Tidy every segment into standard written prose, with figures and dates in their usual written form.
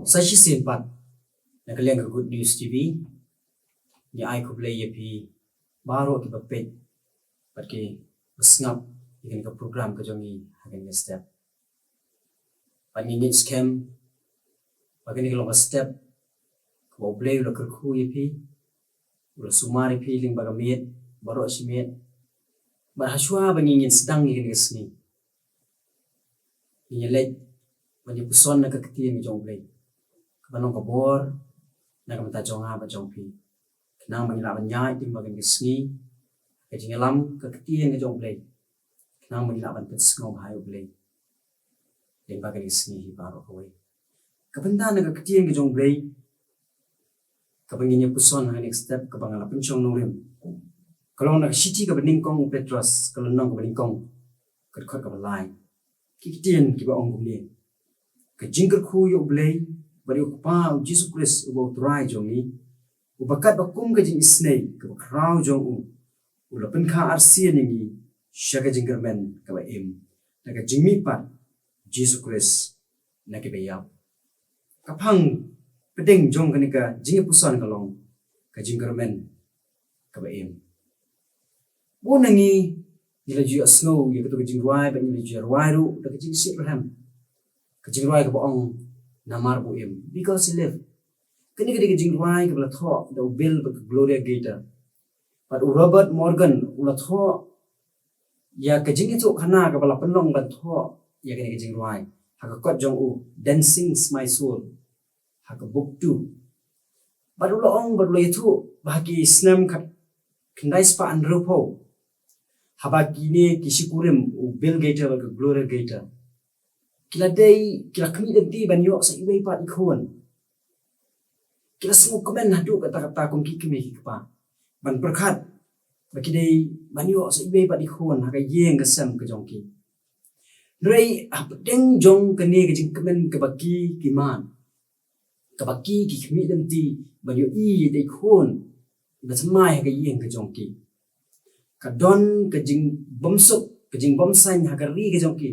sashi sin pat na kalian ka good news TV ni ai ko play pi baro ki bapet pat ki besngap ikan ka program ka jongi hagen ka step pat ni scam bagani ka step ko play lo kerku pi ulo sumari pi ling bagamit baro simet bar haswa bangingin sedang ikan ka sni ni lej bani puson na ka ketian ni jong play kapanong kabor na kamata jonga ba jong pi kenang mangila banyai tim bagan kesni ke jingalam ke ketien ke jong play kenang mangila ban pet ngom hayo play dem bagan kesni hi baro kowe kapenta na ke ketien ke jong play kapanginya puson ha next step kapangala pencong norim kalau nak city ke beningkong petros kalau nong ke beningkong ke khot ke balai ki ketien ki ba ong kumni ke jingker khu yo play bari ukpa Jesus Christ ubo try jongi ubakat bakum ka jing isnay ka bakraw jong ulapan ka arsiya ningi syaka jinggermen ka ba im naga jingmi pat Jesus Christ na ki bayap kapang pedeng jong ka nika jingi pusan kalong ka jinggermen ka ba im bu nangi nila juya snow ya ka jing ruai ba nila juya ruai ru da ka jing Abraham ka jing ruai ka ba ong namar bu im because he live kini kini jing ruai ke bela tho da bill ba Gloria Gator but Robert Morgan ula tho ya ke jing itu khana ke bela penong ban tho ya kini jing ruai ha ka kot jong dancing my soul ha ka book 2 but ula ong ba ula itu bagi snam khat kendai spa andro pho ha ba kini kisikurim Bill Gator ba Gloria Gator kila day kila kami denti banyo sa iway pat ikon kila semua komen hadu kata-kata kongki kami kapa ban perkat bagi day banyo sa iway pat ikon haga yeng kesem ke jongki rei apdeng jong kene ke jing komen ke baki kiman ke baki ki kami denti banyo I de ikon basamai haga yeng ke jongki kadon ke jing bomsuk ke jing bomsan haga ri ke jongki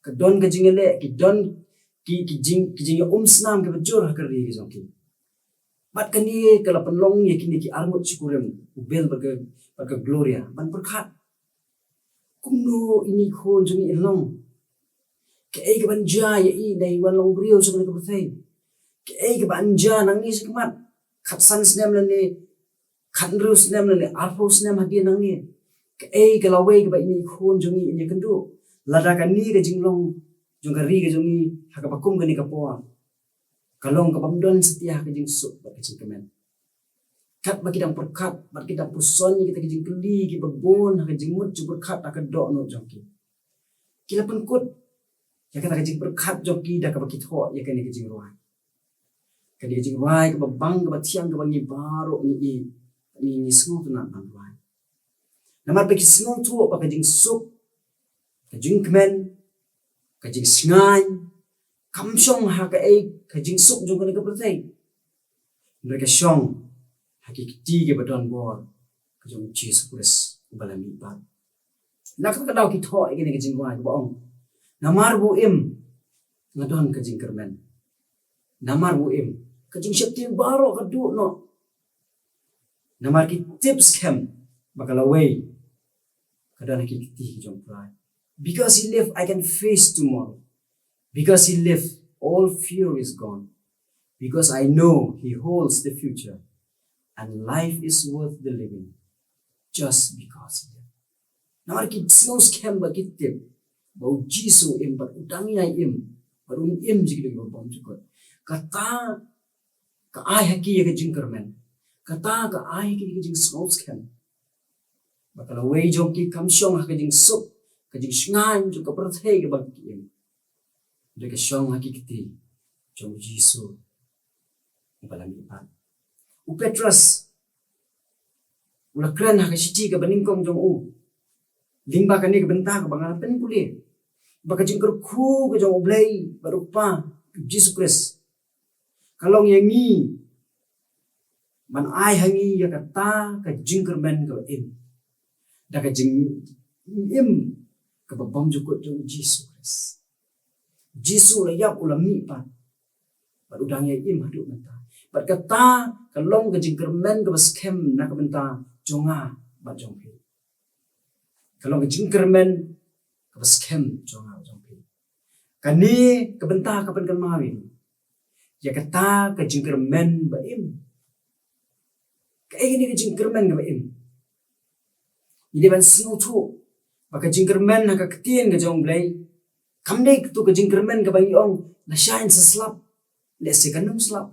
kadon ke jingele ki don ki jing snam ke bajur hakari ke jongki mat kani kala penlong ye kini ki armut syukurem ubel baga Gloria ban berkat kumno ini khon jungi ilong ke ai ke banja ye I dai wan long brio so ke berthai ke ai ke banja nang ni sikmat khat san snem le khat ru snem le arfo snem hadi nang ni ke ai ke lawe ke ba ini khon jungi ini kendu lada kani ke jinglong jong kari ke jongi haka bakum kani kapoa kalong ka pamdon setia ke jing sup ba ke jing kemen kat bagi dang perkat bagi dang puson kita ke jing keli ki babon haka jing mut ju berkat haka dok no jongki kila penkut ya kata ke jing berkat jongki dak ka bagi tho ya kani ke jing ruai kani ke jing ruai ke babang ke batiang ke bangi baro ni semua tu nak ruai namar bagi semua tu ba ke jing sup kajing kemen kajing singai kamsong ha ka ai kajing suk jong ka pertai mereka song hakiki ke badon bor kajong Jesus Christ balami bat nak ka daw ki tho ikini kajing wa boong namar bu im ngadon kajing kermen namar bu im kajing syakti baro kadu no namar ki tips kem bakalaway kadang hakiki jong prai because he live, I can face tomorrow. Because he live, all fear is gone. Because I know he holds the future. And life is worth the living. Just because he live. Now kita snow scam bagi tip. Bau jisu im bat udangi ai im. Baru im jigi lagi bom juga. Kata ka ai haki ya jingkermen. Kata ka ai haki jing snow scam. Bakal away jongki kamsyong haki jing sup. Kajing shngan juga perthai ke bangkiin mereka syong hakikati jong Jisu balam ipan u Petrus ula kran hakashiti ke beningkong jong lingba kani ke bentah ke bangalan pen puli baka jing kerku ke jong oblay barupa Jesus Christ kalong yangi man ai hangi ya kata ka jing kermen ke im da ka jing im kababam jukut jong Jesus Christ. Jesus layap ulami pa. bat udang ye im hadu menta bat kata kalong ke jingkermen ke baskem nak menta jonga bat jongpi kalong ke jingkermen ke baskem jonga jongpi kani ke benta kapan kan mawin ya kata ke jingkermen ba im ke ini ke jingkermen ba im ini ban siu tu maka jingkermen nak ketien ke jong blai kamdai tu ke jingkermen ke bangi ong na shine seslap le sekanum slap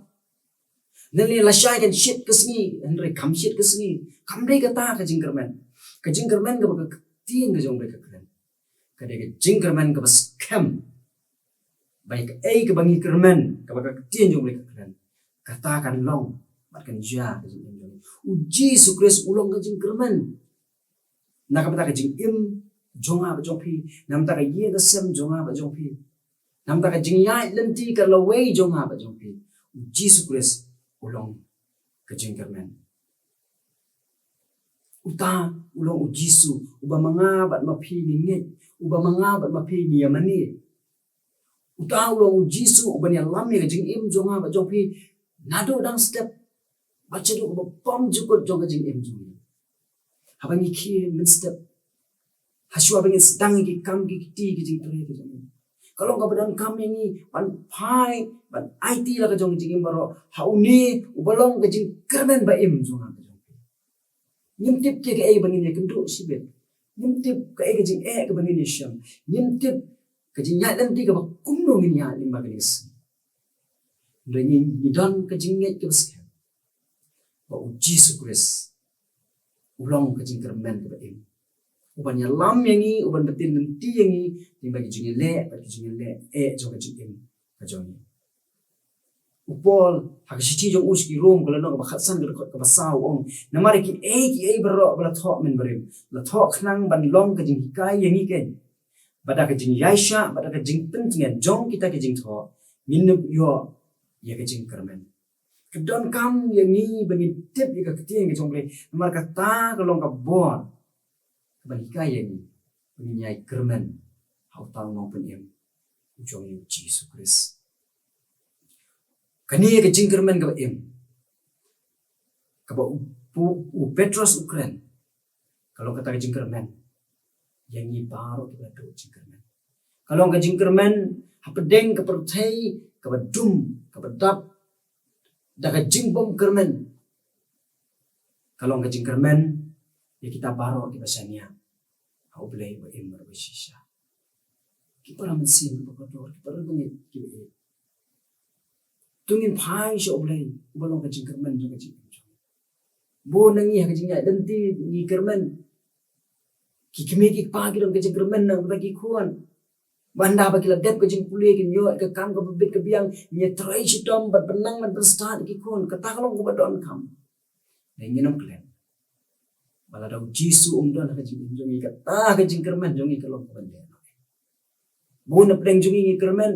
nali la shine kan shit kesni andre kam shit kesni kamdai kata ke jingkermen ke baka ketien ke jong blai ke keren ke de jingkermen ke bas kem baik ke bangi kermen ke baka ketien jong blai ke keren katakan long batkan ja ke jingkermen uji sukres ulong ke jingkermen nak kata ke jing im jonga ba jongpi nam ta ka ye da sem jonga ba jongpi nam ta ka jing ya lenti ka lawei jonga ba jongpi Jesus Christ ulong ka jingkermen uta ulong ujisu uba mangabat mapi ni nget uba mangabat mapi ni yamani uta ulong ujisu uba ni alami ka jing im jonga ba jongpi nado dang step baca do uba pom jukut jong ka jing im jonga habang iki men step haswa bangin sedang iki kam ki ti ki jing tere ki jong kalau ka badan kam ini pan pai pan IT la ka jong jing baro hauni ubalong ka jing kermen ba im jong ka jong nyimtip ke ai bangin ya kendu sibet nyimtip ka ai ka jing ka bangin ya syam nyimtip ka jing ya dan ti ka ba kumno ngin ya lim ba ganis ndani ni don ka jing nget ka baskem ba uji sukres ulong ke jingkermen ke baim uban ya lam yangi uban betin nanti yangi timbagi jingile bagi jingile jong ke jingim ke jongi upol hak siti jong uski rom kala no ba khatsan ke basau ong namari ki bero bala thok men berim la thok khnang ban long ke jing kai yangi ken bada ke jing yaisha bada ke jing pentingan jong kita ke jing thok minup yo ya ke jingkermen kedon kam yang ni bagi tip jika ketiang ke jomble nomor kata kalau ka bor bagi kaya ni bagi nyai kermen hau tang mau penyem ujung ni Jesus Christ kani ke jingkermen ke em ke u Petrus Ukraine kalau kata ke jingkermen yang ni baru kita do jingkermen kalau ke jingkermen hapedeng ke pertai ke badum ke badap daga jingbom kermen kalau nggak jingkermen ya kita baro di basania au blay ba imar ba shisha kita ramen sin ba kodor kita ramen ki tungin phai sho blay balong ka jingkermen jo ka jingkermen bo nangi ha jingya danti ni kermen ki kime ki pa ki dong ka jingkermen nang ba ki khuan banda ba kila dep ke jing pulie kin yo ke kam ke bibit ke biang nye trai shitom bat benang man berstart ki kon kata kalau ko badon kam ne nginom klen bala da jisu don ka jing jongi kata ke jing kermen jongi kalau ko bande bu na pleng jongi ni kermen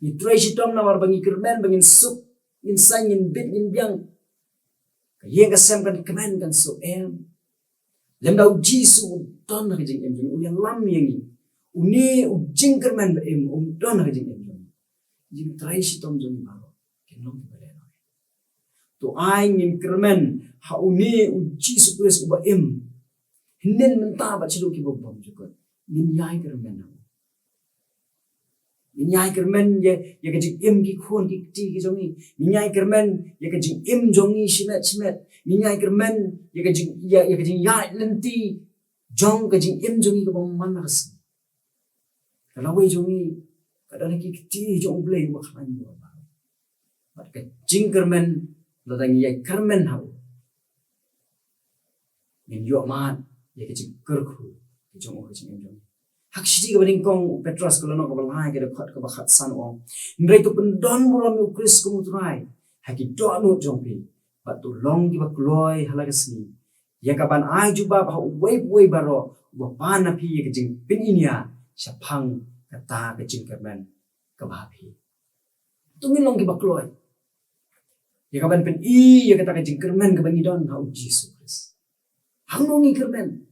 ni trai shitom na war bangi kermen bangin sup in sang in bit in biang ka yeng ka sem kan kemen kan so lem da jisu don ka jing jongi uyang lam yengi uni ujing kermen em don ha jing em jing trai sitom jong baro kenong ki bale to ai ngin kermen ha uni uji supres uba em hinnen menta ba chido ki bom jukot min yai kermen na min yai kermen ye ka jing em ki khon ki ti ki jongi min yai kermen ye ka jing em jongi shimet min yai kermen ye ka jing ya lenti jong ka jing em jongi ka bom manas kalau wei jongi kadang lagi kiti jong blay wa khan yo ba bat ka jingkermen la dang ye kermen hau min yo man ye ke jingker khu jong o jing jong hak sidi ka baning kong Petrus ko no ka balai ke khat ka ba khat san ong ndrai to pendon muram u Chris ko mutrai haki do no jong pi bat to long ki ba kloi halagasni ye ka ban ai juba ba wei baro ba pa na pi ye ke jing pin inia Syapang kata ke jingkermen ke bahapi. Tungin long ki bakloi. Ya kaban pen ya kata ke jingkermen ke bangidon ha uji sukres. Hang nongi kermen.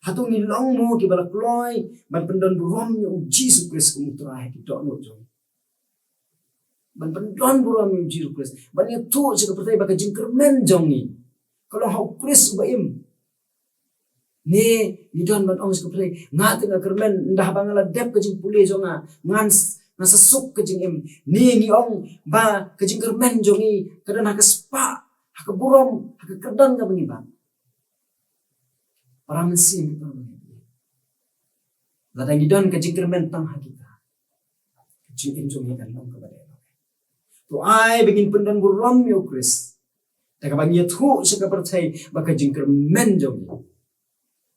Hatungi long mo ki balakloi ban pendon burom ya uji sukres ke mutra ki dok no jong. ban pendon buram yu jiru Chris ban yu tu sika pertai baka jingkermen jongi kalau hau Chris ubaim ni don ban ong sika pertai ngat nga kermen ndah bangala dep ke jing pule jonga ngans nasa suk ke jing im ni ong ba ke jingkermen jongi kadan haka spa haka buram haka kerdan ka bengi ba para mesin kita ladang idon ke jingkermen tang hakita jing im jongi kan long ka ba tu ai begin pendan buram yo Chris taka bang ye thu sika pertai baka jingkermen jongi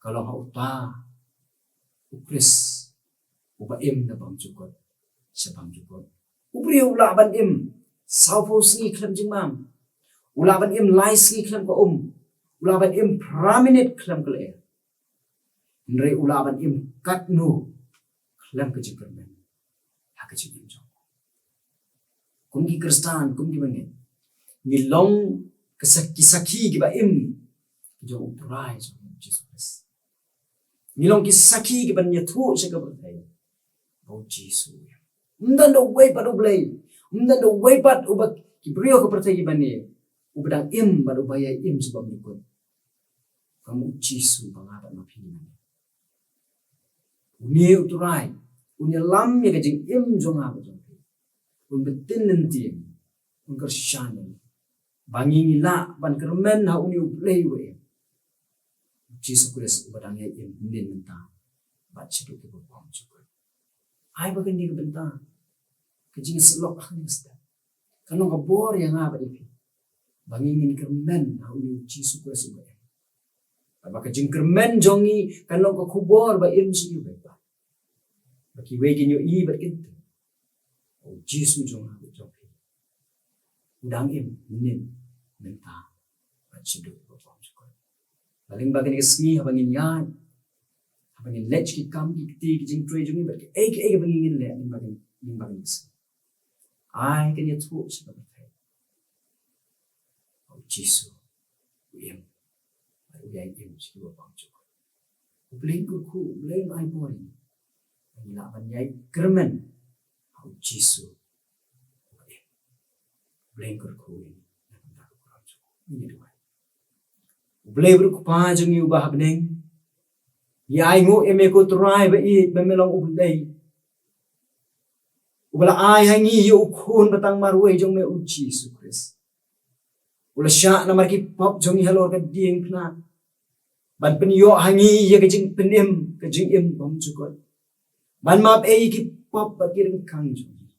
kalau hau ta Chris uba im na bang jukot sebang jukot ubri ula ban im saupo singi klem jingmam ula ban im lai singi klem ko ula ban im praminit klem kle nre ula ban im kat nu klem ke jingkermen hak jing im jong kumgi kristan kumgi bangen ni long kisaki ki ba im jo uprai jo Jesus ni long kisaki ki ban yathu se ka berthai oh Jesus undan do way padu blai undan do way pad ubak ki brio ka berthai ki bani ubadang im badu baya im sebab nikut kamu Jesus bangabat mapini uni uturai uni lam ya ka jing im jonga ba jong un betin nanti un kersyan bangi ngila ban kermen ha uni uplay we Jesus Christ ubadang ya im nin menta bat chidu ke bom juga ai bagan di benta ke jing selok han sta kanu ka bor yang aba ipi bangi ngin kermen ha uni Jesus Christ we ba ka jing kermen jongi kanu ka kubor ba im siu be ba baki we gin yo i ba kin oh Jesus jonga ba jong udang im nin menta bat chidu ke bom juga baling bagan ke sni habangin yan habangin lech ki kam ki ti ki jing tre jung ba ke ek bangin le ling bagan is ai kan ya thu sa ba thai oh Jesus em ai ya em si ba bang chu bling ku bling ai boy ni la ban yai kermen oh Jesus bling ku ni na ta ku ra chu ni do Blay berkupa jengi ubah beneng. Ya ingo eme ko try ba I bemelong ublay. Ubala ai hangi yu ukun batang marwe jong me uji su Chris. Ula sya na marki pop jongi halor ka ding pna. Ban penyo hangi ya ka jing penim ka jing im bom jukot. Ban map ki pop ba kiring kang jongi.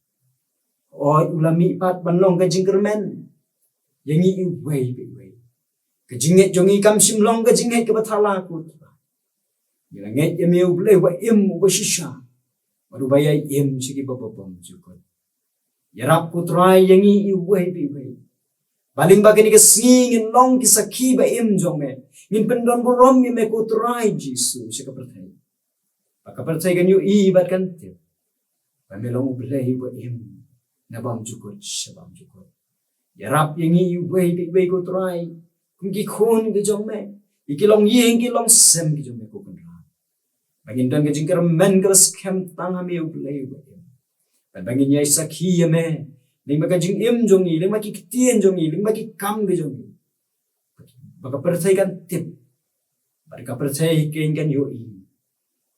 Oi ula mi pat ban long ka jing kermen. Yangi I way be kejinget jongi kam simlong kejinget ke bathala ku ya nget emiu ble wa im wa shisha baru baya im sigi bom jukot ya rap ku try yangi I we bi we baling bagani ke singin long ki saki ba im jonge ngin pendon borom me ku try Jesus sika perthai baka perthai kan yu I bat kan te ba melong ble wa im na bam jukot shabam jukot ya rap yangi we ku try Kung khun ki jong me ikilong yeng kilong sem ki jong me ko kunra bangin dan ke jingkar men ka scam tang ha me uplay ba ban bangin yai sakhi me ling ba ka jing im jong I ling ba ki tien jong I ling ba ki kam ki jong I ba ka perthai kan tip ba ka perthai ke kan yo I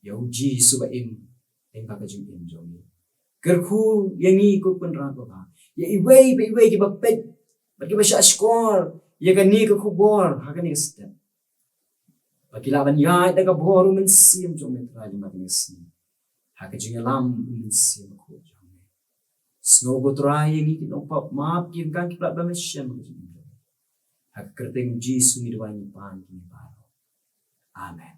yo ji su ba im ling ba ka jing im jong I ker khu yangi ko kunra ko ba ya I we ki ba pet ba ki ba sha score ya kan ni ka kubor hakan ni step bakilaban ya da ka bor men sim jong me tra ma ni sim haka jing lam men sim ko jong me snow go try ni no pop map ki kan ki ba me shem haka kerteng Jesus ni dwani pan ni ba amen